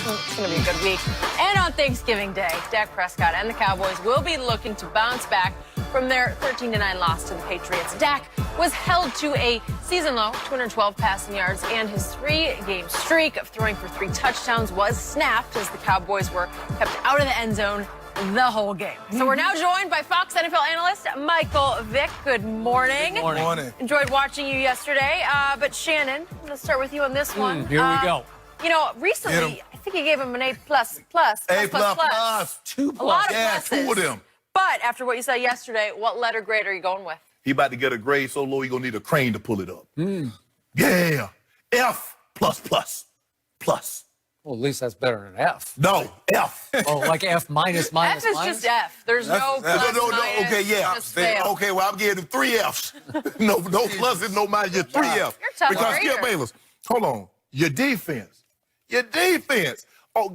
It's going to be a good week. And on Thanksgiving Day, Dak Prescott and the Cowboys will be looking to bounce back from their 13-9 loss to the Patriots. Dak was held to a season-low 212 passing yards, and his 3-game streak of throwing for 3 touchdowns was snapped as the Cowboys were kept out of the end zone the whole game. So we're now joined by Fox NFL analyst Michael Vick. Good morning. Good morning. Enjoyed watching you yesterday. But Shannon, I'm going to start with you on this one. Here we go. You know, recently, I think he gave him an A++. A++. 2+. A lot of Yeah, pluses. 2 of them. But after what you said yesterday, what letter grade are you going with? He about to get a grade so low he gonna need a crane to pull it up. Yeah. F++. Plus. Well, at least that's better than F. No, F. Oh, like F minus. F is just F. There's no plus, No. minus, Okay, yeah. just fail. Okay, well, I'm giving him 3 Fs. no pluses, no minus, just 3 Fs. You're a tough Because grader. Skip Bayless, hold on. Your defense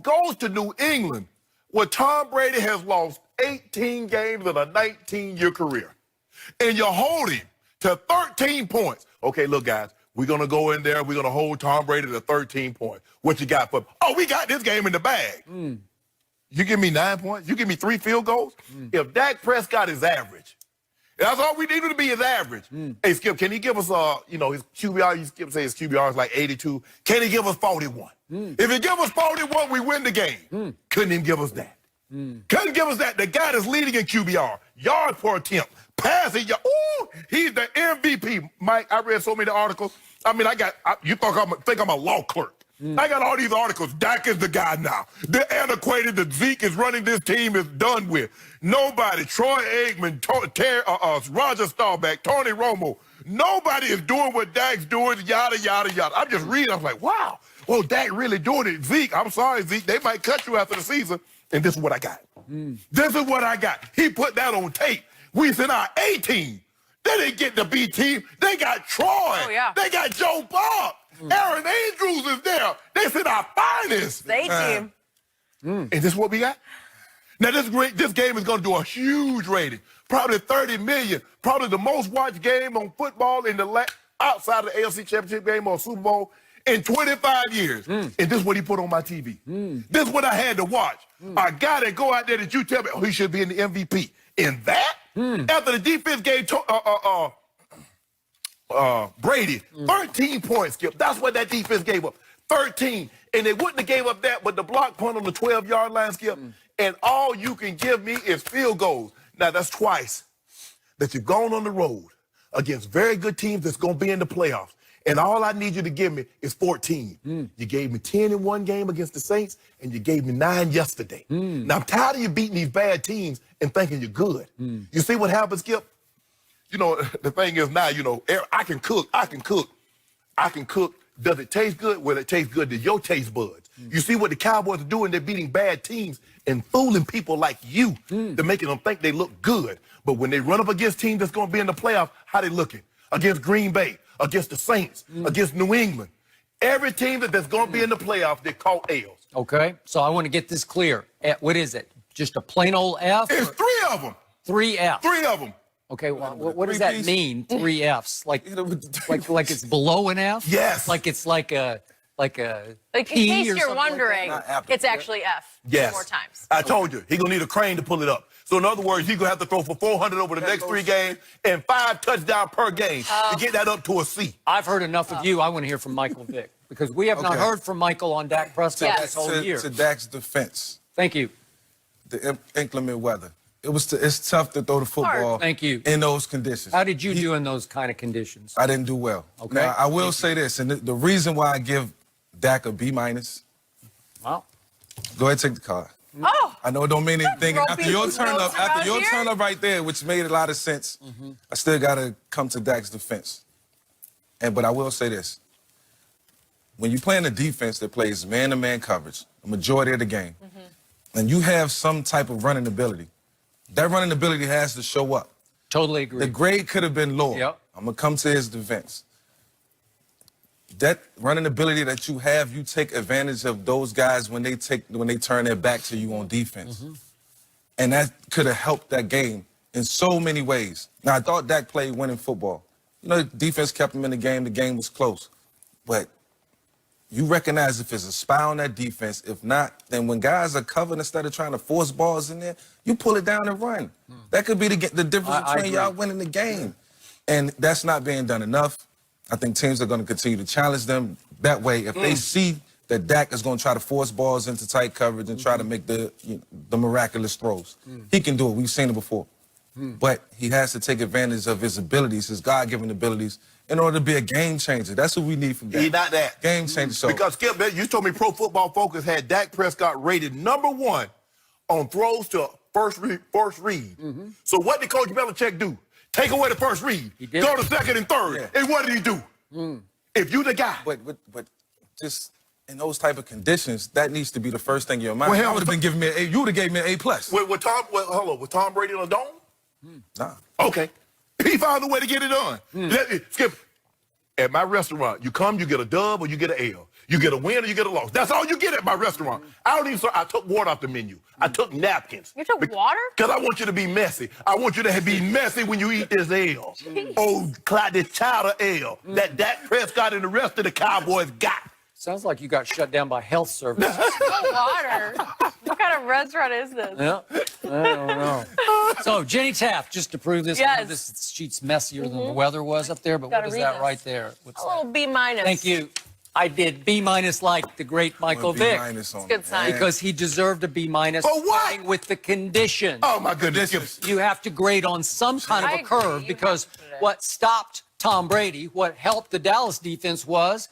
goes to New England where Tom Brady has lost 18 games in a 19-year career. And you're holding to 13 points. Okay, look, guys, we're going to go in there. We're going to hold Tom Brady to 13 points. What you got for? Oh, we got this game in the bag. You give me 9 points? You give me 3 field goals? If Dak Prescott is average, that's all we need him to be is average. Hey, Skip, can he give us, his QBR, Skip say his QBR is like 82. Can he give us 41? If he give us 41, we win the game. Couldn't even give us that. Couldn't give us that. The guy that's leading in QBR, yards per attempt, passing, he's the MVP. Mike, I read so many articles. I mean, you think I'm a law clerk. I got all these articles. Dak is the guy now. The antiquated, the Zeke is running this team is done with. Nobody, Troy Aikman, Roger Staubach, Tony Romo, nobody is doing what Dak's doing, yada, yada, yada. I'm just reading. I'm like, wow. Oh, Dak really doing it. Zeke, I'm sorry, Zeke. They might cut you after the season. And this is what I got. This is what I got. He put that on tape. We sent our A team. They didn't get the B team. They got Troy. Oh, yeah. They got Joe Bob. Aaron Andrews is there. They sent our finest. The A-team. And this is what we got? Now, this game is going to do a huge rating. Probably 30 million. Probably the most watched game on football outside of the AFC Championship game or Super Bowl in 25 years. And this is what he put on my TV. This is what I had to watch. A guy that go out there that you tell me, he should be in the MVP. In that, after the defense gave Brady 13 points, Skip. That's what that defense gave up. 13. And they wouldn't have gave up that, but the block punt on the 12-yard line, Skip. And all you can give me is field goals. Now, that's twice that you've gone on the road against very good teams that's going to be in the playoffs. And all I need you to give me is 14. You gave me 10 in one game against the Saints, and you gave me 9 yesterday. Now, I'm tired of you beating these bad teams and thinking you're good. You see what happens, Skip? The thing is now, I can cook. Does it taste good? Well, it tastes good to your taste buds. You see what the Cowboys are doing? They're beating bad teams and fooling people like you. They're making them think they look good. But when they run up against teams that's going to be in the playoffs, how they looking? Against Green Bay, against the Saints, against New England. Every team that's going to be in the playoffs, they call L's. Okay, so I want to get this clear. What is it? Just a plain old F? It's 3 of them. 3 F. 3 of them. Okay, well, what does that mean? 3 Fs? Like it's below an F? Yes. Like it's like a In P case or you're something wondering, it's actually F. Yes. 2 more times. I told you, he's going to need a crane to pull it up. So in other words, he's going to have to throw for 400 over the next 3 games and 5 touchdowns per game to get that up to a C. I've heard enough of you. I want to hear from Michael Vick because we have not heard from Michael on Dak Prescott this whole year. To Dak's defense, Thank you. the inclement weather. It's tough to throw the football Thank you. in those conditions. How did you do in those kind of conditions? I didn't do well. Okay. Now, I will say this, and the reason why I give Dak a B-, Well, go ahead and take the card. Oh, I know it don't mean anything. ropey After your notes turn up, around here? right there, which made a lot of sense, I still got to come to Dak's defense. But I will say this. When you play in a defense that plays man-to-man coverage, a majority of the game, and you have some type of running ability, that running ability has to show up. totally agree. The grade could have been lower. Yep. I'm going to come to his defense. That running ability that you have, you take advantage of those guys when they turn their back to you on defense. And that could have helped that game in so many ways. Now, I thought Dak played winning football. The defense kept him in the game. The game was close. But you recognize if there's a spy on that defense. If not, then when guys are covered, instead of trying to force balls in there, you pull it down and run. That could be the difference between y'all winning the game. And that's not being done enough. I think teams are going to continue to challenge them that way. If they see that Dak is going to try to force balls into tight coverage and try to make the miraculous throws, he can do it. We've seen it before. But he has to take advantage of his abilities, his God-given abilities, in order to be a game changer. That's what we need from Dak. He's not that. Game changer. So. Because, Skip, you told me Pro Football Focus had Dak Prescott rated #1 on throws to first read. So what did Coach Belichick do? Take away the first read. Go to second and third. Yeah. And what did he do? If you the guy. But just in those type of conditions, that needs to be the first thing in your mind. Well, I would have been giving me an A. You would have gave me an A+. With Tom Brady in a dome? Nah. Okay. He found a way to get it done. Skip, at my restaurant, you come, you get a dub or you get an L. You get a win or you get a loss. That's all you get at my restaurant. I took water off the menu. I took napkins. You took water? Because I want you to be messy. I want you to be messy when you eat this L. Oh, this chowder L that Dak Prescott and the rest of the Cowboys got. Sounds like you got shut down by health services. Water? What kind of restaurant is this? Yeah, I don't know. So, Jenny Taft, just to prove this, Yes. this sheet's messier than the weather was up there, but Gotta what is read that this. right there? What's A that? little B-. Thank you. I did B- like the great Michael Vick. It's a good sign. Because he deserved a B- For what? starting with the condition. Oh, my goodness. You have to grade on some kind of I a agree. curve You because have to do that. what stopped Tom Brady, what helped the Dallas defense was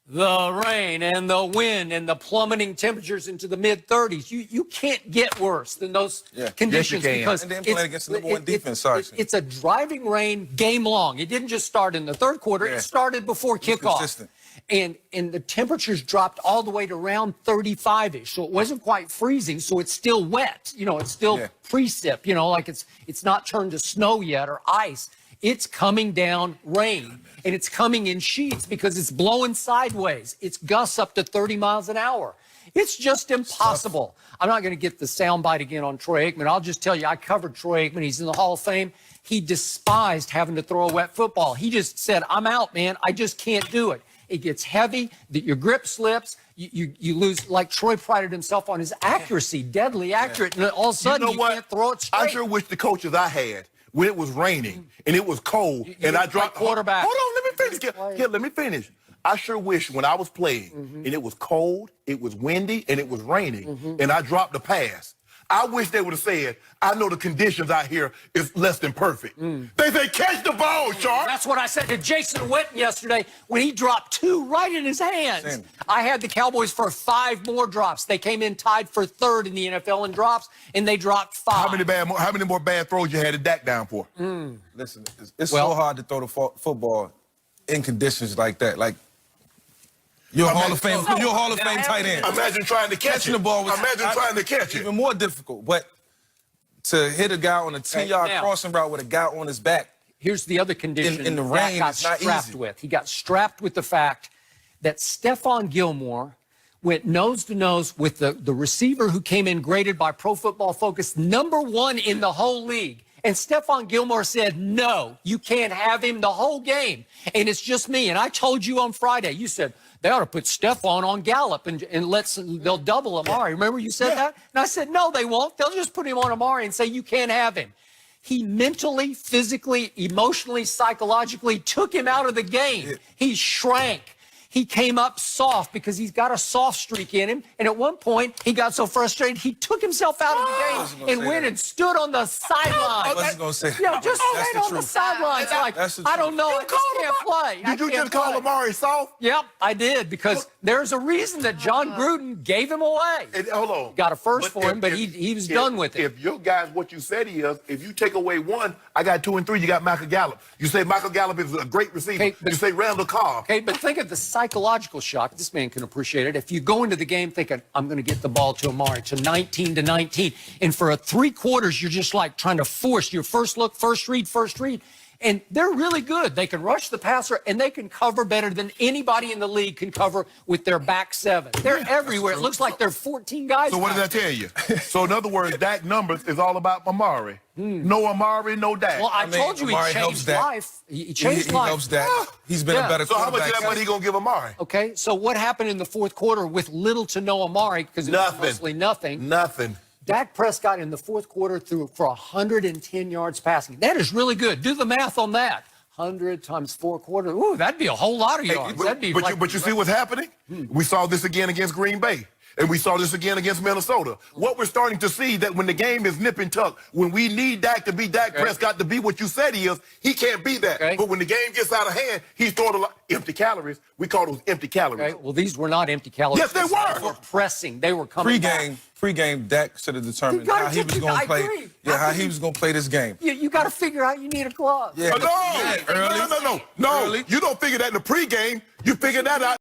the rain and the wind and the plummeting temperatures into the mid-30s. You can't get worse than those conditions Yes, you can. because And then playing against the #1 defense, sorry. it's a driving rain game long. It didn't just start in the third quarter. Yeah. It started before kickoff. Consistent. And the temperatures dropped all the way to around 35-ish. So it wasn't quite freezing, so it's still wet. You know, it's still precip, you know, like it's not turned to snow yet or ice. It's coming down rain, and it's coming in sheets because it's blowing sideways. It's gusts up to 30 miles an hour. It's just impossible. I'm not going to get the soundbite again on Troy Aikman. I'll just tell you, I covered Troy Aikman. He's in the Hall of Fame. He despised having to throw a wet football. He just said, I'm out, man. I just can't do it. It gets heavy, your grip slips, you lose, like Troy prided himself on his accuracy, deadly accurate, and all of a sudden you can't throw it straight. I sure wish the coaches I had, when it was raining and it was cold and I dropped quarterback. Hold on, let me finish. Here, let me finish. I sure wish when I was playing and it was cold, it was windy, and it was raining, and I dropped the pass. I wish they would have said, I know the conditions out here is less than perfect. They say, catch the ball, Sharp. That's what I said to Jason Witten yesterday when he dropped 2 right in his hands. I had the Cowboys for 5 more drops. They came in tied for 3rd in the NFL in drops, and they dropped 5. How many more bad throws you had to Dak down for? Listen, it's so hard to throw the football in conditions like that. Like, you're a Hall of Fame tight end. Imagine trying to catch Catching the ball was trying to catch it. even more difficult. But to hit a guy on a 10-yard crossing route with a guy on his back. Here's the other condition in the Dak rain, got it's not strapped easy. with. He got strapped with the fact that Stephon Gilmore went nose to nose with the receiver who came in graded by Pro Football Focus #1 in the whole league. And Stephon Gilmore said, no, you can't have him the whole game. And it's just me. And I told you on Friday, you said, they ought to put Stephon on Gallup and they'll double Amari. Remember you said that? And I said, no, they won't. They'll just put him on Amari and say, you can't have him. He mentally, physically, emotionally, psychologically took him out of the game. He shrank. He came up soft because he's got a soft streak in him. And at one point, he got so frustrated, he took himself out of the game and went and stood on the sideline. I wasn't going to say that. Yeah, just That's stayed the on the truth. sidelines. Like, That's the I don't truth. know, I just can't play. Did you just call Amari soft? Yep, I did, because there's a reason that John Gruden gave him away. Hold on. Got a first for him, but he was done with it. If your guy's what you said he is, if you take away 1, I got 2 and 3, you got Michael Gallup. You say Michael Gallup is a great receiver. Okay, but- you say Randall Cobb. Okay, but think of the psychological shock. This man can appreciate it. If you go into the game thinking, I'm going to get the ball to Amari, to 19-19, and for 3 quarters, you're just like trying to force your first look, first read, And they're really good. They can rush the passer, and they can cover better than anybody in the league can cover with their back seven. They're everywhere. It looks like they're 14 guys. So what did I tell you? So in other words, Dak numbers is all about Amari. No Amari, no Dak. Well, I told you Amari he helps changed Dak. life. He changed He life. helps Dak. He's been a better So how much quarterback. of that money he gonna give Amari? Okay, so what happened in the fourth quarter with little to no Amari, because it was mostly nothing. Nothing. Dak Prescott in the fourth quarter threw for 110 yards passing. That is really good. Do the math on that. 100 times 4 quarters. Ooh, that'd be a whole lot of yards. That'd be But you see what's happening? We saw this again against Green Bay. And we saw this again against Minnesota. What we're starting to see that when the game is nip and tuck, when we need Dak to be Dak Prescott to be what you said he is, he can't be that. Okay. But when the game gets out of hand, he's throwing a lot empty calories. We call those empty calories. Okay, well, these were not empty calories. Yes, they were. They were pressing. They were coming back. Pre-game, Dak should have determined You gotta how he was take- going I to play. agree. Yeah, how he was going to play this game. You got to figure out you need a glove. Yeah, No, early. no. Early. You don't figure that in the pregame. You figure that out